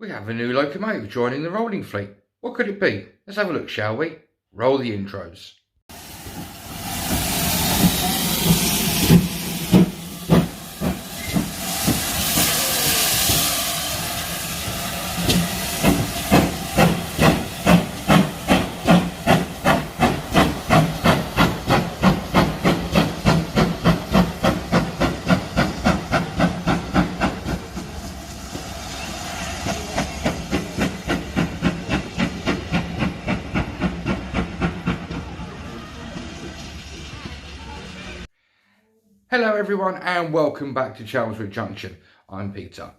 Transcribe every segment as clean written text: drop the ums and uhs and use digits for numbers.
We have a new locomotive joining the rolling fleet. What could it be? Let's have a look, shall we? Roll the intros. Hello everyone and welcome back to Chelmswood Junction. I'm Peter.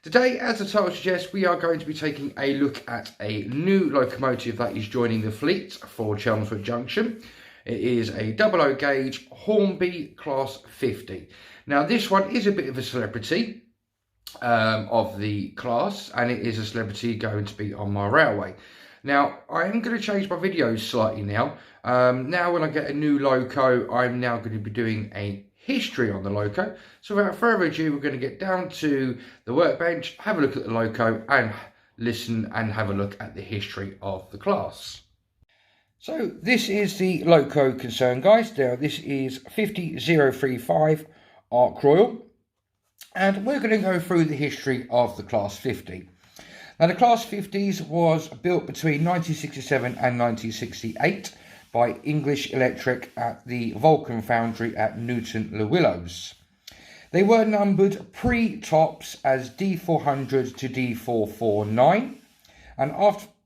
Today, as the title suggests, we are going to be taking a look at a new locomotive that is joining the fleet for Chelmswood Junction. It is a 00 gauge Hornby Class 50. Now this one is a bit of a celebrity of the class, and it is a celebrity going to be on my railway. Now, I am going to change my videos slightly now. Now when I get a new loco, I'm now going to be doing a history on the loco. So without further ado, we're going to get down to the workbench, have a look at the loco and listen and have a look at the history of the class. So this is the loco concern, guys. Now this is 50035 Ark Royal, and we're going to go through the history of the Class 50. Now the Class 50s was built between 1967 and 1968 by English Electric at the Vulcan Foundry at Newton Le Willows. They were numbered pre-tops as D400 to D449, and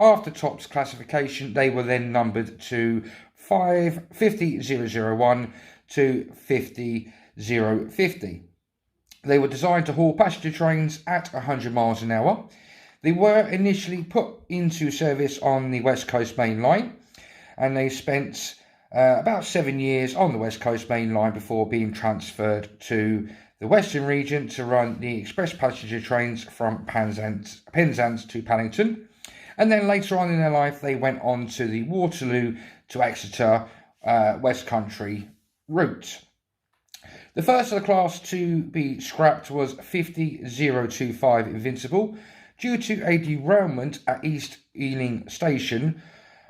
after tops classification they were then numbered to 50001 to 50050. They were designed to haul passenger trains at 100 miles an hour. They were initially put into service on the West Coast Main Line, and they spent about 7 years on the West Coast Main Line before being transferred to the Western region to run the express passenger trains from Penzance to Paddington. And then later on in their life, they went on to the Waterloo to Exeter West Country route. The first of the class to be scrapped was 50025 Invincible due to a derailment at East Ealing Station,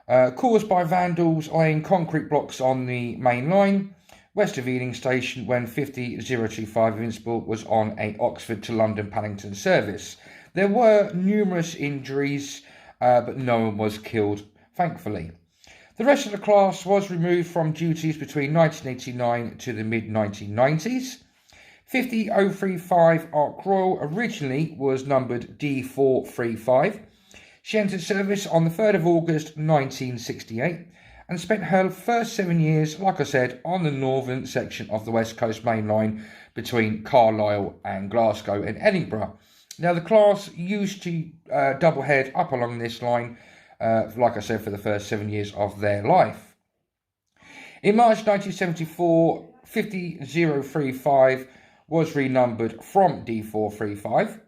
caused by vandals laying concrete blocks on the main line west of Ealing Station when 50025 Invincible was on a Oxford to London Paddington service. There were numerous injuries, but no one was killed, thankfully. The rest of the class was removed from duties between 1989 to the mid-1990s. 50035 Ark Royal originally was numbered D435. She entered service on the 3rd of August 1968 and spent her first 7 years, like I said, on the northern section of the West Coast Main Line between Carlisle and Glasgow and Edinburgh. Now the class used to double head up along this line, like I said, for the first 7 years of their life. In March 1974, 50035 was renumbered from D435.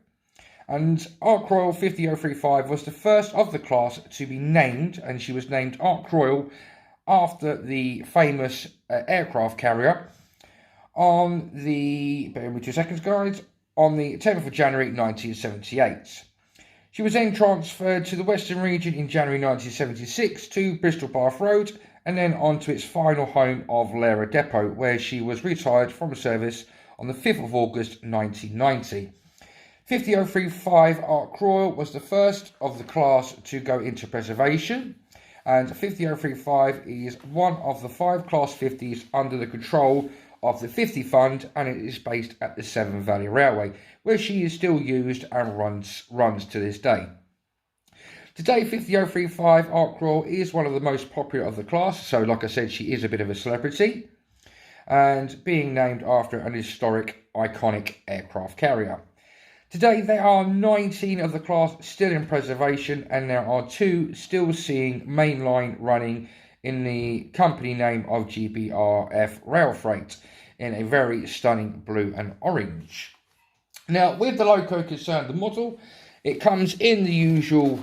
And Ark Royal 50035 was the first of the class to be named, and she was named Ark Royal after the famous aircraft carrier on the, bear with me 2 seconds guys, on the 10th of January 1978. She was then transferred to the Western region in January 1976 to Bristol Bath Road, and then on to its final home of Lara Depot, where she was retired from service on the 5th of August 1990. 50035 Ark Royal was the first of the class to go into preservation, and 50035 is one of the 5 Class 50s under the control of the 50 Fund, and it is based at the Severn Valley Railway, where she is still used and runs to this day. Today, 50035 Ark Royal is one of the most popular of the class, so like I said, she is a bit of a celebrity, and being named after an historic, iconic aircraft carrier. Today, there are 19 of the class still in preservation, and there are 2 still seeing mainline running in the company name of GBRF Rail Freight in a very stunning blue and orange. Now, with the loco concerned, the model, it comes in the usual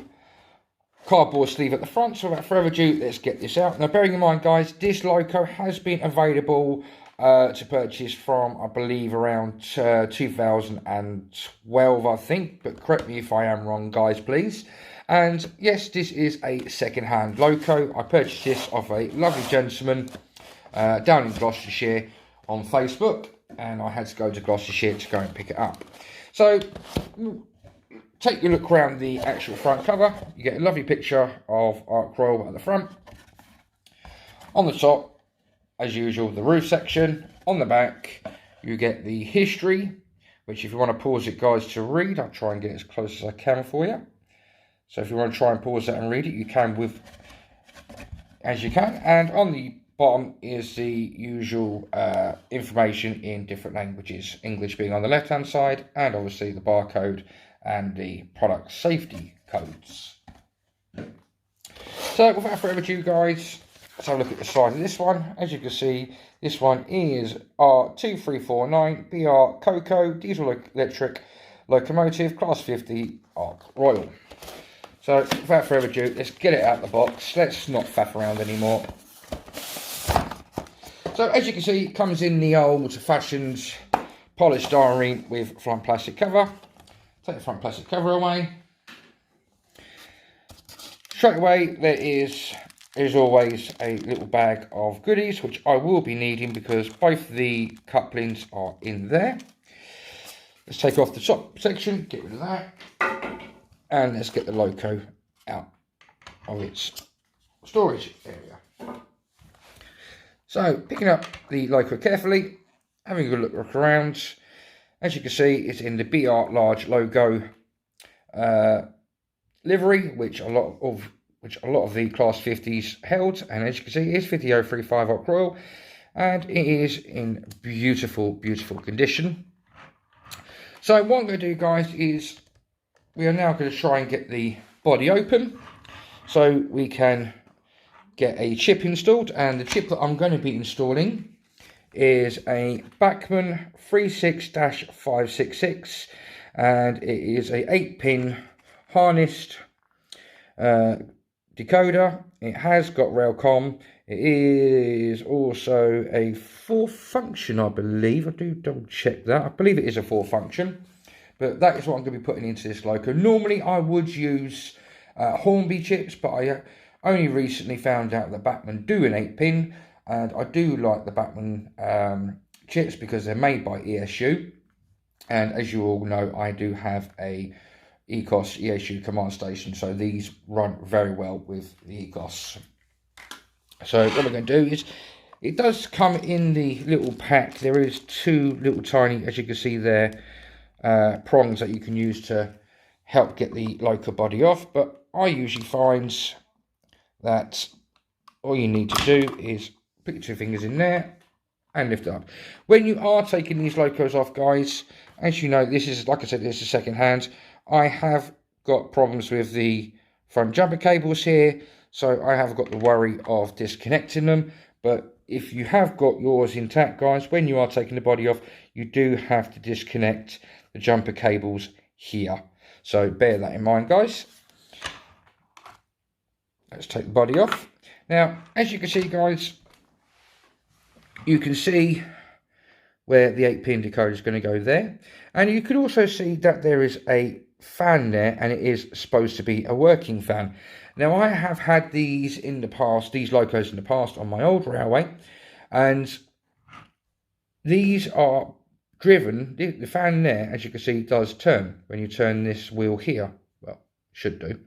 cardboard sleeve at the front, so without further ado, let's get this out. Now, bearing in mind, guys, this loco has been available to purchase from, I believe, around 2012, I think, but correct me if I am wrong, guys, please. And yes, this is a second-hand loco. I purchased this off a lovely gentleman down in Gloucestershire on Facebook, and I had to go to Gloucestershire to go and pick it up. So take a look around the actual front cover. You get a lovely picture of Ark Royal at the front. On the top, as usual, the roof section. On the back, you get the history, which if you want to pause it, guys, to read, I'll try and get as close as I can for you. So if you want to try and pause that and read it, you can as you can. And on the bottom is the usual information in different languages, English being on the left-hand side, and obviously the barcode and the product safety codes. So without further ado, guys, let's have a look at the size of this one. As you can see, this one is R2349 BR Coco diesel electric locomotive class 50 Ark Royal. So without further ado, let's get it out of the box. Let's not faff around anymore. So as you can see, it comes in the old-fashioned polystyrene with front plastic cover. Take the front plastic cover away. Straight away, there is always a little bag of goodies, which I will be needing because both the couplings are in there. Let's take off the top section, get rid of that. And let's get the loco out of its storage area. So, picking up the loco carefully, having a look around. As you can see, it's in the BR large logo livery, which a lot of the Class 50s held. And as you can see, it is 50035 Ark Royal, and it is in beautiful, beautiful condition. So, what I'm going to do, guys, is we are now going to try and get the body open so we can get a chip installed. And the chip that I'm going to be installing is a Bachmann 36-566, and it is a 8-pin harnessed decoder. It has got Railcom. It is also a 4-function, I believe. I do double check that. I believe it is a 4-function. But that is what I'm going to be putting into this loco. Normally, I would use Hornby chips, but I only recently found out that Bachmann do an 8-pin, and I do like the Bachmann chips because they're made by ESU. And as you all know, I do have a ECOS ESU command station, so these run very well with the ECOS. So what we're going to do is, it does come in the little pack. There is 2 little tiny, as you can see there, prongs that you can use to help get the loco body off, but I usually find that all you need to do is put your 2 fingers in there and lift it up. When you are taking these locos off, guys, as you know, this is, like I said, this is second hand. I have got problems with the front jumper cables here, so I have got the worry of disconnecting them. But if you have got yours intact, guys, when you are taking the body off, you do have to disconnect the jumper cables here. So bear that in mind, guys. Let's take the body off. Now, as you can see, guys, you can see where the 8-pin decoder is going to go there. And you can also see that there is a fan there, and it is supposed to be a working fan. Now, I have had these in the past, these locos in the past on my old railway, and these are driven, the fan there, as you can see, does turn when you turn this wheel here. Well, should do.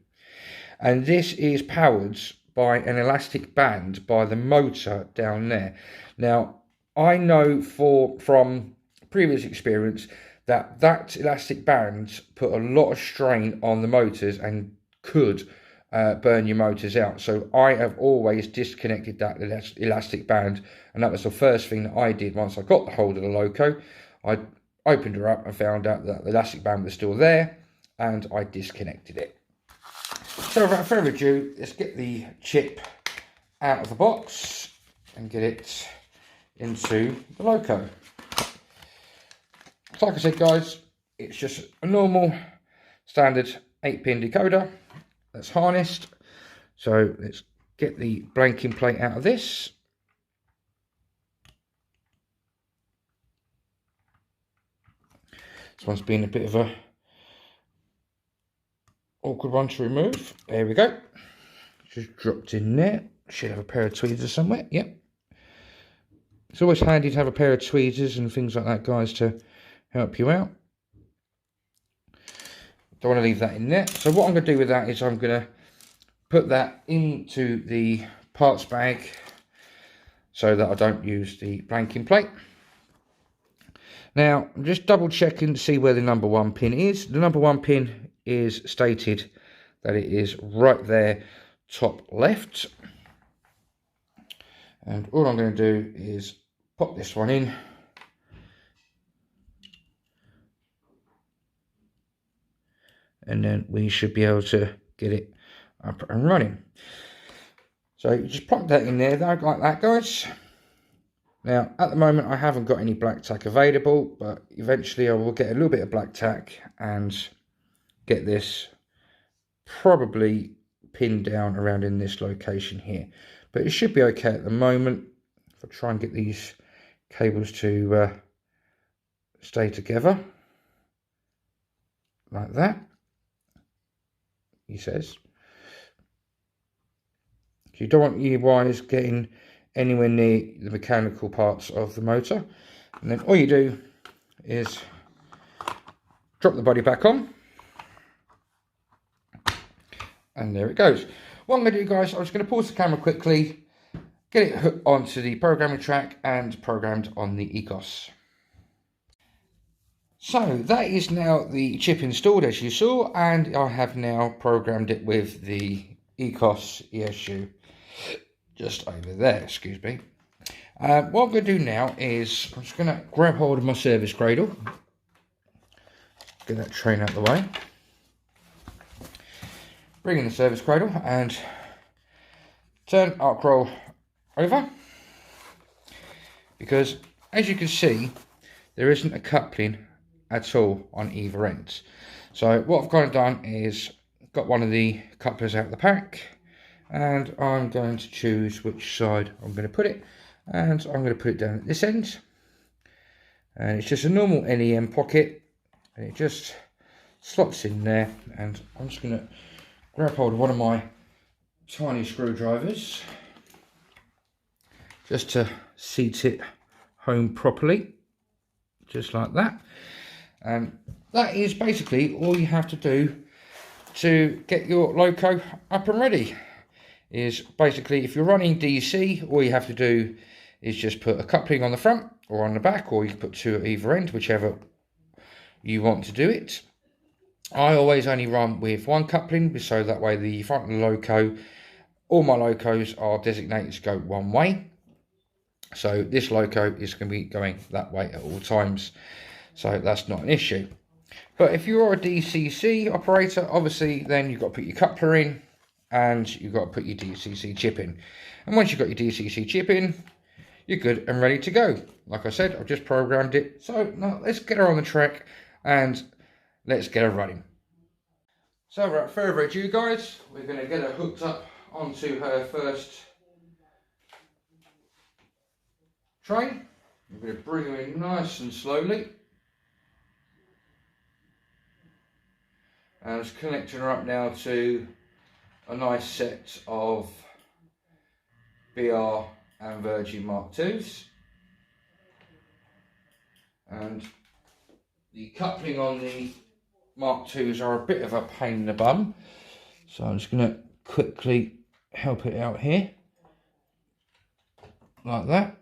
And this is powered by an elastic band by the motor down there. Now, I know from previous experience that elastic band put a lot of strain on the motors and could burn your motors out. So I have always disconnected that elastic band, and that was the first thing that I did once I got the hold of the loco. I opened her up and found out that the elastic band was still there, and I disconnected it. So without further ado, let's get the chip out of the box and get it into the loco. So like I said, guys, it's just a normal standard 8-pin decoder that's harnessed. So let's get the blanking plate out of this. This one's been a bit of a awkward one to remove. There we go. Just dropped in there. Should have a pair of tweezers somewhere. Yep. It's always handy to have a pair of tweezers and things like that, guys, to help you out. Don't want to leave that in there. So what I'm going to do with that is I'm going to put that into the parts bag so that I don't use the blanking plate. Now, I'm just double checking to see where the number 1 pin is. The number 1 pin is stated that it is right there, top left. And all I'm going to do is pop this one in. And then we should be able to get it up and running. So you just pop that in there like that, guys. Now, at the moment, I haven't got any black tack available, but eventually I will get a little bit of black tack and get this probably pinned down around in this location here. But it should be okay at the moment. If I try and get these cables to stay together like that, he says. You don't want your wires getting anywhere near the mechanical parts of the motor. And then all you do is drop the body back on. And there it goes. What I'm going to do, guys, I'm just going to pause the camera quickly, get it hooked onto the programming track and programmed on the ECOS. So that is now the chip installed, as you saw, and I have now programmed it with the ECOS ESU just over there, excuse me. What I'm going to do now is I'm just going to grab hold of my service cradle, get that train out of the way, bring in the service cradle and turn Ark Royal over, because as you can see there isn't a coupling at all on either end. So what I've kind of done is got one of the couplers out of the pack, and I'm going to choose which side I'm going to put it, and I'm going to put it down at this end, and it's just a normal NEM pocket, and it just slots in there. And I'm just going to grab hold of one of my tiny screwdrivers just to seat it home properly, just like that. And that is basically all you have to do to get your loco up and ready. Is basically, if you're running DC, all you have to do is just put a coupling on the front or on the back, or you can put two at either end, whichever you want to do it. I always only run with one coupling, so that way the front of the loco, all my locos are designated to go one way. So this loco is going to be going that way at all times, so that's not an issue. But if you're a DCC operator, obviously then you've got to put your coupler in, and you've got to put your DCC chip in. And once you've got your DCC chip in, you're good and ready to go. Like I said, I've just programmed it. So now let's get her on the track and let's get her running. So without further ado, guys, we're going to get her hooked up onto her first train. I'm going to bring her in nice and slowly. And just connecting her up now to a nice set of BR and Virgin Mark IIs. And the coupling on the Mark IIs are a bit of a pain in the bum, so I'm just going to quickly help it out here, like that.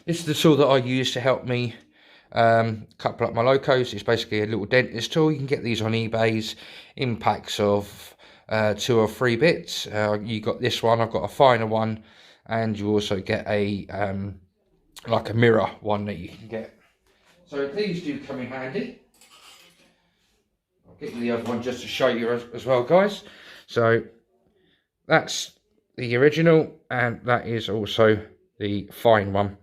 This is the tool that I use to help me couple up my locos. It's basically a little dentist tool. You can get these on eBay's in packs of 2 or 3 bits. You got this one, I've got a finer one, and you also get a like a mirror one that you can get. So these do come in handy. I'll get you the other one just to show you as well, guys. So that's the original, and that is also the fine one.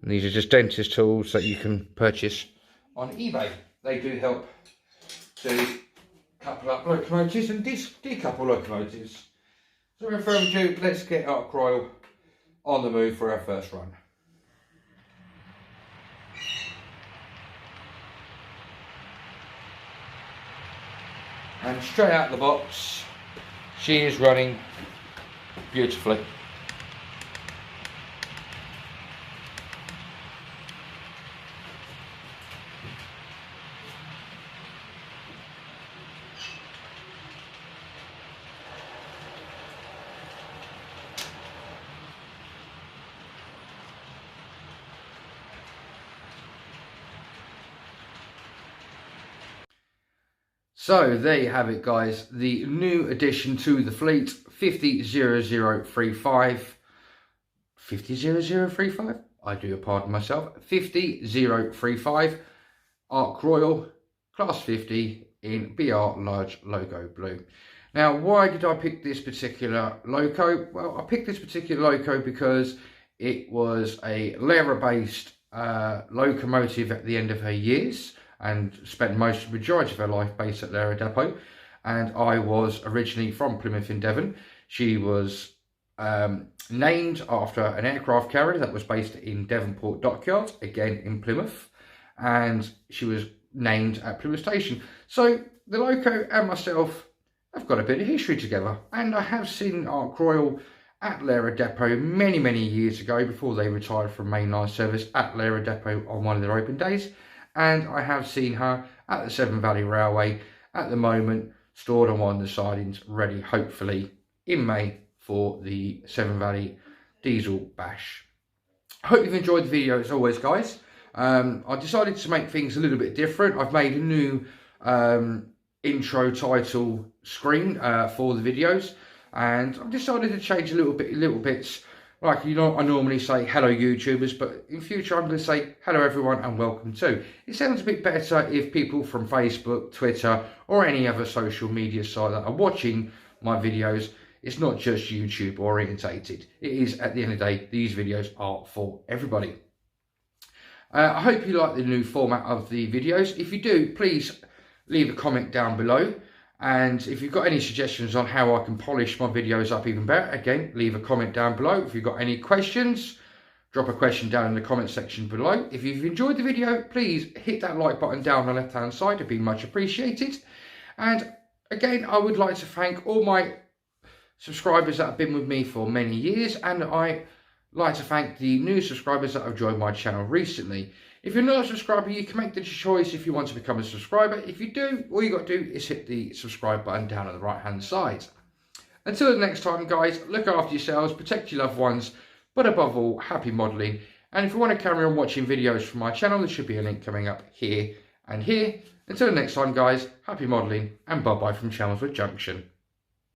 And these are just dentist tools that you can purchase on eBay. They do help to couple up locomotives and decouple locomotives. So without further ado, let's get Ark Royal on the move for our first run. And straight out the box, she is running beautifully. So there you have it, guys, the new addition to the fleet, 500035. 500035? I do pardon myself. 50035 Ark Royal Class 50 in BR large logo blue. Now, why did I pick this particular loco? Well, I picked this particular loco because it was a Lara-based locomotive at the end of her years, and spent most of the majority of her life based at Lara Depot. And I was originally from Plymouth in Devon. She was named after an aircraft carrier that was based in Devonport Dockyard, again in Plymouth. And she was named at Plymouth Station. So the loco and myself have got a bit of history together. And I have seen Ark Royal at Lara Depot many, many years ago, before they retired from mainline service at Lara Depot on one of their open days. And I have seen her at the Severn Valley Railway at the moment, stored on one of the sidings, ready hopefully in May for the Severn Valley Diesel Bash. I hope you've enjoyed the video as always, guys. I decided to make things a little bit different. I've made a new intro title screen for the videos, and I've decided to change little bits. Like, you know, I normally say hello YouTubers, but in future I'm going to say hello everyone and welcome to. It sounds a bit better if people from Facebook, Twitter or any other social media site that are watching my videos, it's not just YouTube orientated. It is, at the end of the day, these videos are for everybody. I hope you like the new format of the videos. If you do, please leave a comment down below. And if you've got any suggestions on how I can polish my videos up even better, again, leave a comment down below. If you've got any questions, drop a question down in the comment section below. If you've enjoyed the video, please hit that like button down on the left hand side. It'd be much appreciated. And again, I would like to thank all my subscribers that have been with me for many years, and I like to thank the new subscribers that have joined my channel recently. If you're not a subscriber, you can make the choice if you want to become a subscriber. If you do, all you got to do is hit the subscribe button down on the right hand side. Until the next time, guys, look after yourselves, protect your loved ones, but above all, happy modelling. And if you want to carry on watching videos from my channel, there should be a link coming up here and here. Until the next time, guys, happy modelling and bye-bye from Chelmswood Junction.